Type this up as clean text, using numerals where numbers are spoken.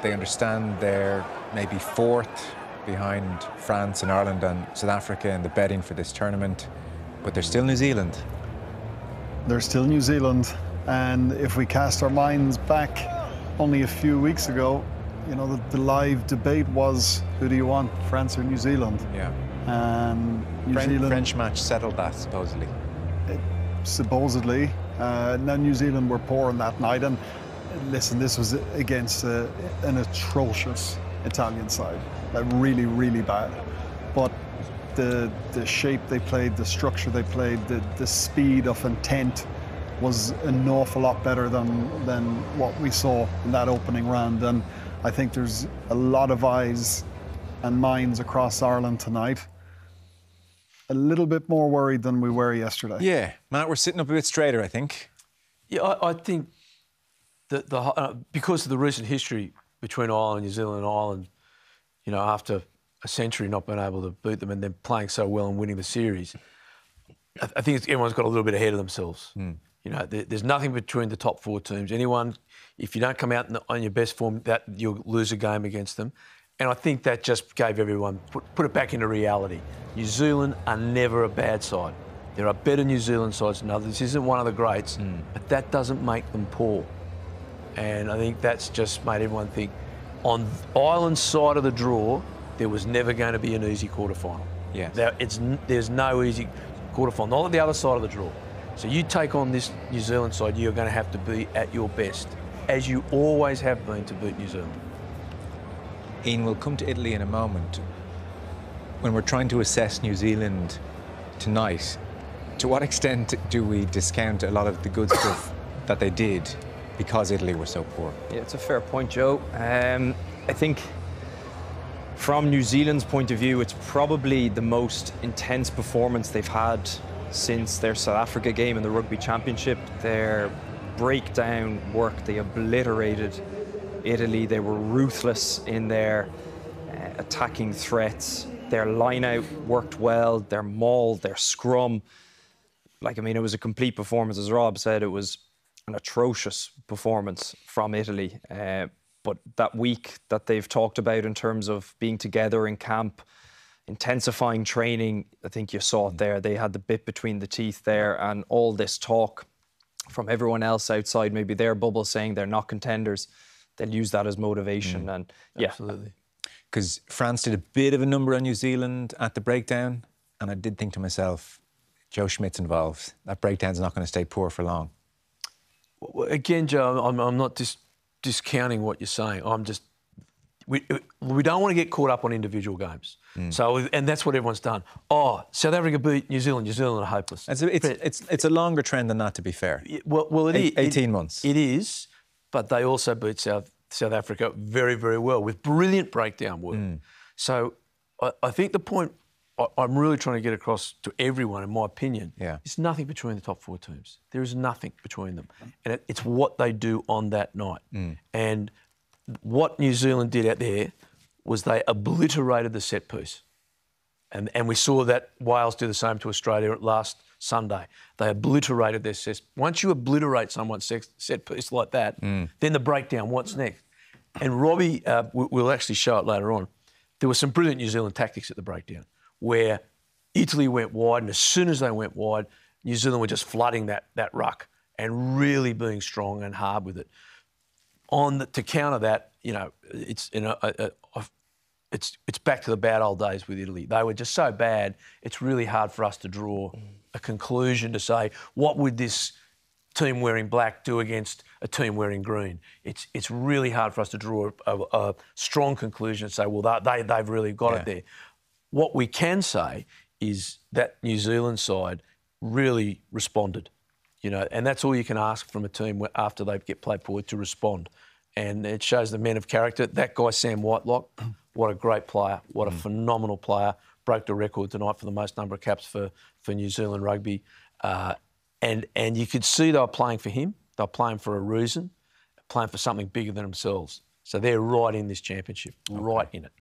They understand they're maybe fourth behind France and Ireland and South Africa in the betting for this tournament, but they're still New Zealand. They're still New Zealand, and if we cast our minds back only a few weeks ago, you know, the live debate was, who do you want, France or New Zealand? Yeah. And New Zealand... French match settled that, supposedly. Supposedly. Now, New Zealand were poor on that night, and listen, this was against an atrocious Italian side, like really, really bad. But the shape they played, the structure they played, the speed of intent was an awful lot better than what we saw in that opening round. And I think there's a lot of eyes and minds across Ireland tonight a little bit more worried than we were yesterday. Yeah, Matt, we're sitting up a bit straighter, I think. Yeah, I think that because of the recent history between Ireland and New Zealand, and Ireland, you know, after a century not being able to beat them and then playing so well and winning the series, I think everyone's got a little bit ahead of themselves. You know, there's nothing between the top four teams. Anyone, if you don't come out on your best form, that you'll lose a game against them. And I think that just gave everyone, put it back into reality. New Zealand are never a bad side. There are better New Zealand sides than others. This isn't one of the greats, but that doesn't make them poor. And I think that's just made everyone think, on Ireland's side of the draw, there was never going to be an easy quarterfinal. Yeah. There's no easy quarterfinal, not at the other side of the draw. So you take on this New Zealand side, you're going to have to be at your best, as you always have been, to beat New Zealand. Ian, we'll come to Italy in a moment. When we're trying to assess New Zealand tonight, to what extent do we discount a lot of the good stuff that they did because Italy were so poor? Yeah, it's a fair point, Joe. I think from New Zealand's point of view, it's probably the most intense performance they've had since their South Africa game in the Rugby Championship. Their breakdown work, they obliterated Italy. They were ruthless in their attacking threats. Their line-out worked well, their maul, their scrum. Like, I mean, it was a complete performance. As Rob said, it was an atrocious performance from Italy. But that week that they've talked about in terms of being together in camp, intensifying training, I think you saw it there. They had the bit between the teeth there, and all this talk from everyone else outside maybe their bubble saying they're not contenders, they'll use that as motivation. And yeah, absolutely. Because France did a bit of a number on New Zealand at the breakdown, and I did think to myself, Joe Schmidt's involved. That breakdown's not going to stay poor for long. Well, again, Joe, I'm not discounting what you're saying. I'm just... We don't want to get caught up on individual games. So, and that's what everyone's done. Oh, South Africa beat New Zealand. New Zealand are hopeless. It's a longer trend than that, to be fair. Well, it is 18 months. It is, but they also beat South Africa very, very well with brilliant breakdown work. So, I think the point I'm really trying to get across to everyone, in my opinion, is nothing between the top four teams. There is nothing between them, and it's what they do on that night. And what New Zealand did out there was they obliterated the set piece. And we saw that Wales do the same to Australia last Sunday. They obliterated their set. Once you obliterate someone's set piece like that, then the breakdown, what's next? And Robbie, we'll actually show it later on, there were some brilliant New Zealand tactics at the breakdown where Italy went wide, and as soon as they went wide, New Zealand were just flooding that ruck and really being strong and hard with it. To counter that, you know, it's back to the bad old days with Italy. They were just so bad, it's really hard for us to draw a conclusion to say, what would this team wearing black do against a team wearing green? It's really hard for us to draw a strong conclusion and say, well, they've really got it there. What we can say is that New Zealand side really responded. You know, and that's all you can ask from a team after they get played forward, to respond. And it shows the men of character. That guy, Sam Whitelock, what a great player, what a phenomenal player. Broke the record tonight for the most number of caps for New Zealand rugby. And you could see they were playing for him. They were playing for a reason, playing for something bigger than themselves. So they're right in this championship, right in it.